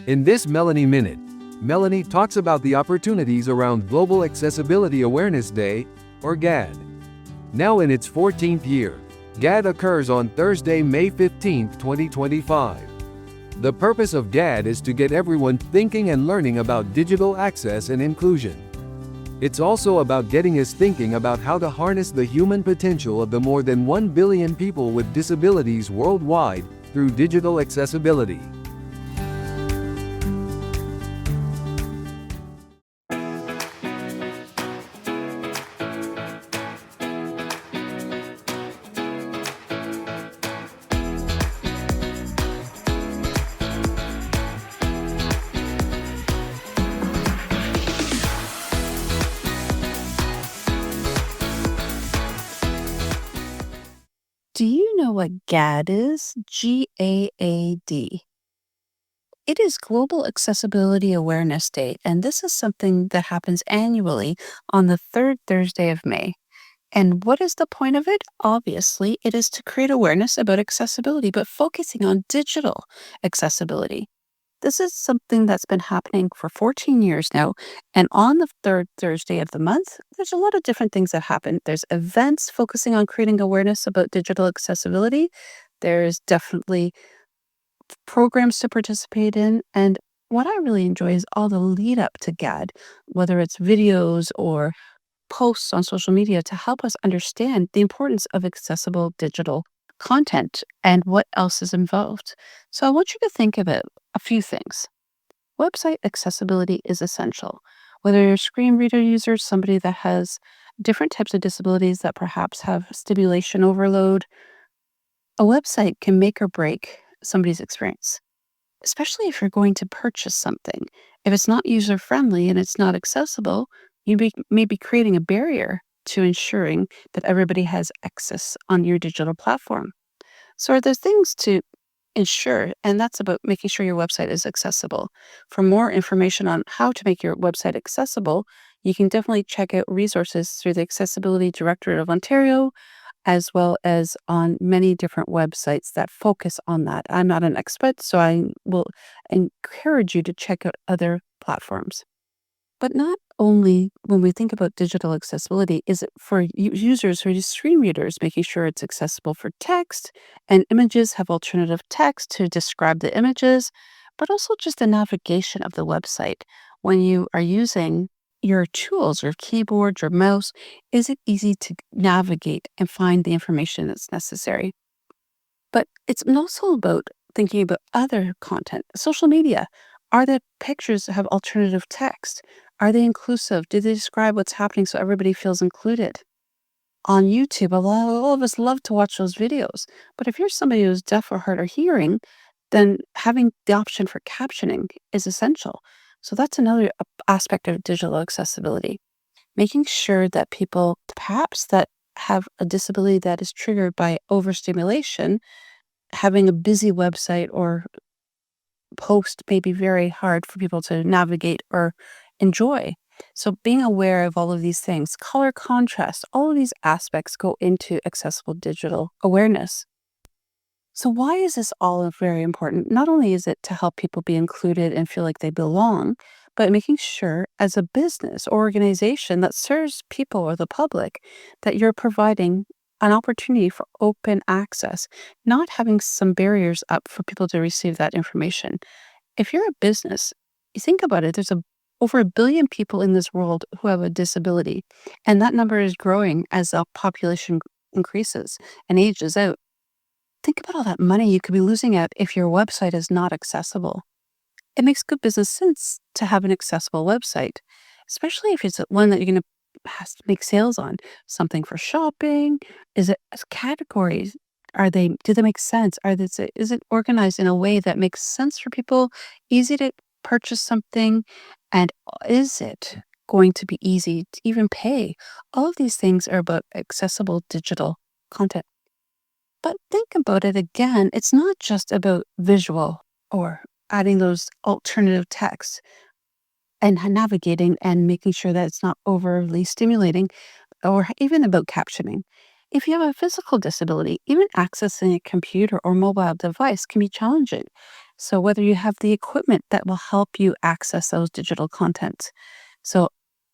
In this Melanie Minute, Melanie talks about the opportunities around Global Accessibility Awareness Day, or GAAD. Now in its 14th year, GAAD occurs on Thursday, May 15, 2025. The purpose of GAAD is to get everyone thinking and learning about digital access and inclusion. It's also about getting us thinking about how to harness the human potential of the more than 1 billion people with disabilities worldwide through digital accessibility. Do you know what GAAD is? GAAD. It is Global Accessibility Awareness Day, and this is something that happens annually on the third Thursday of May. And what is the point of it? Obviously, it is to create awareness about accessibility, but focusing on digital accessibility. This is something that's been happening for 14 years now. And on the third Thursday of the month, there's a lot of different things that happen. There's events focusing on creating awareness about digital accessibility. There's definitely programs to participate in. And what I really enjoy is all the lead up to GAD, whether it's videos or posts on social media to help us understand the importance of accessible digital content and what else is involved. So I want you to think about a few things. Website accessibility is essential. Whether you're a screen reader user, somebody that has different types of disabilities that perhaps have stimulation overload, a website can make or break somebody's experience, especially if you're going to purchase something. If it's not user friendly and it's not accessible, may be creating a barrier to ensuring that everybody has access on your digital platform. So, are there things to ensure? And that's about making sure your website is accessible. For more information on how to make your website accessible, you can definitely check out resources through the Accessibility Directorate of Ontario, as well as on many different websites that focus on that. I'm not an expert, so I will encourage you to check out other platforms. But not only when we think about digital accessibility, is it for users who are screen readers, making sure it's accessible for text and images have alternative text to describe the images, but also just the navigation of the website. When you are using your tools, your keyboard, your mouse, is it easy to navigate and find the information that's necessary? But it's also about thinking about other content. Social media. Are the pictures have alternative text? Are they inclusive? Do they describe what's happening so everybody feels included? On YouTube, all of us love to watch those videos. But if you're somebody who's deaf or hard of hearing, then having the option for captioning is essential. So that's another aspect of digital accessibility. Making sure that people perhaps that have a disability that is triggered by overstimulation, having a busy website or post may be very hard for people to navigate or enjoy. So being aware of all of these things, color contrast, all of these aspects go into accessible digital awareness. So why is this all very important? Not only is it to help people be included and feel like they belong, but making sure as a business or organization that serves people or the public that you're providing an opportunity for open access, not having some barriers up for people to receive that information. If you're a business, you think about it, over 1 billion people in this world who have a disability, and that number is growing as the population increases and ages out. Think about all that money you could be losing out if your website is not accessible. It makes good business sense to have an accessible website, especially if it's one that you're going to make sales on. Something for shopping? Is it as categories? Do they make sense? Is it organized in a way that makes sense for people? Easy to purchase something? And is it going to be easy to even pay? All of these things are about accessible digital content. But think about it again, it's not just about visual or adding those alternative texts and navigating and making sure that it's not overly stimulating or even about captioning. If you have a physical disability, even accessing a computer or mobile device can be challenging. So whether you have the equipment that will help you access those digital content. So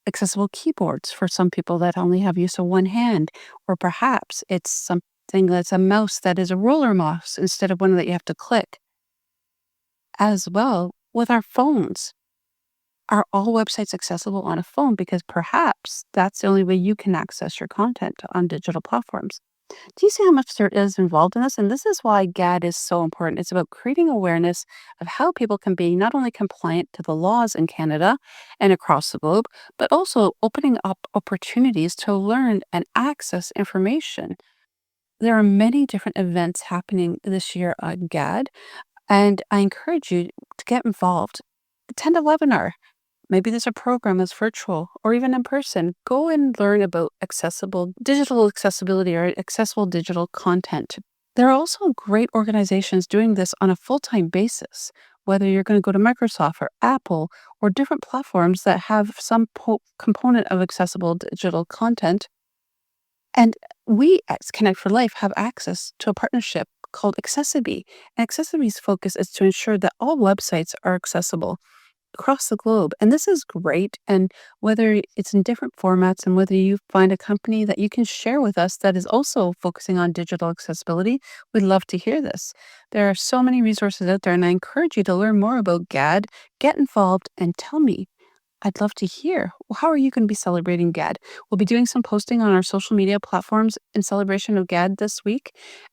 accessible keyboards for some people that only have use of one hand, or perhaps it's something that's a mouse that is a roller mouse instead of one that you have to click. As well, with our phones, are all websites accessible on a phone? Because perhaps that's the only way you can access your content on digital platforms. Do you see how much there is involved in this? And this is why GAAD is so important. It's about creating awareness of how people can be not only compliant to the laws in Canada and across the globe, but also opening up opportunities to learn and access information. There are many different events happening this year on GAAD, and I encourage you to get involved. Attend a webinar. Maybe there's a program that's virtual or even in person. Go and learn about accessible digital accessibility or accessible digital content. There are also great organizations doing this on a full-time basis, whether you're going to go to Microsoft or Apple or different platforms that have some component of accessible digital content. And we at Connect for Life have access to a partnership called Accessibility. And Accessibility's focus is to ensure that all websites are accessible across the globe. And this is great. And whether it's in different formats and whether you find a company that you can share with us that is also focusing on digital accessibility, we'd love to hear this. There are so many resources out there, and I encourage you to learn more about GAAD, get involved, and tell me. I'd love to hear. How are you going to be celebrating GAAD? We'll be doing some posting on our social media platforms in celebration of GAAD this week.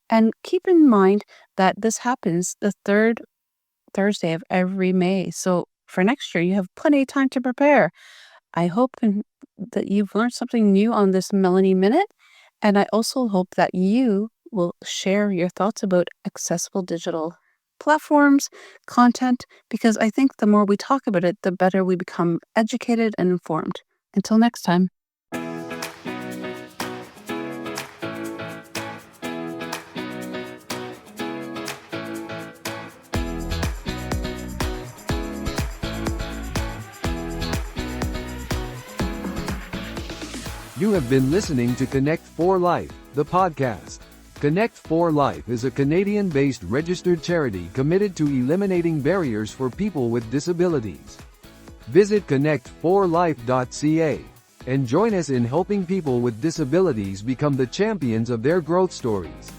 And keep in mind that this happens the third Thursday of every May. So for next year, you have plenty of time to prepare. I hope that you've learned something new on this Melanie Minute. And I also hope that you will share your thoughts about accessible digital platforms, content, because I think the more we talk about it, the better we become educated and informed. Until next time. You have been listening to Connect for Life, the podcast. Connect for Life is a Canadian-based registered charity committed to eliminating barriers for people with disabilities. Visit connectforlife.ca and join us in helping people with disabilities become the champions of their growth stories.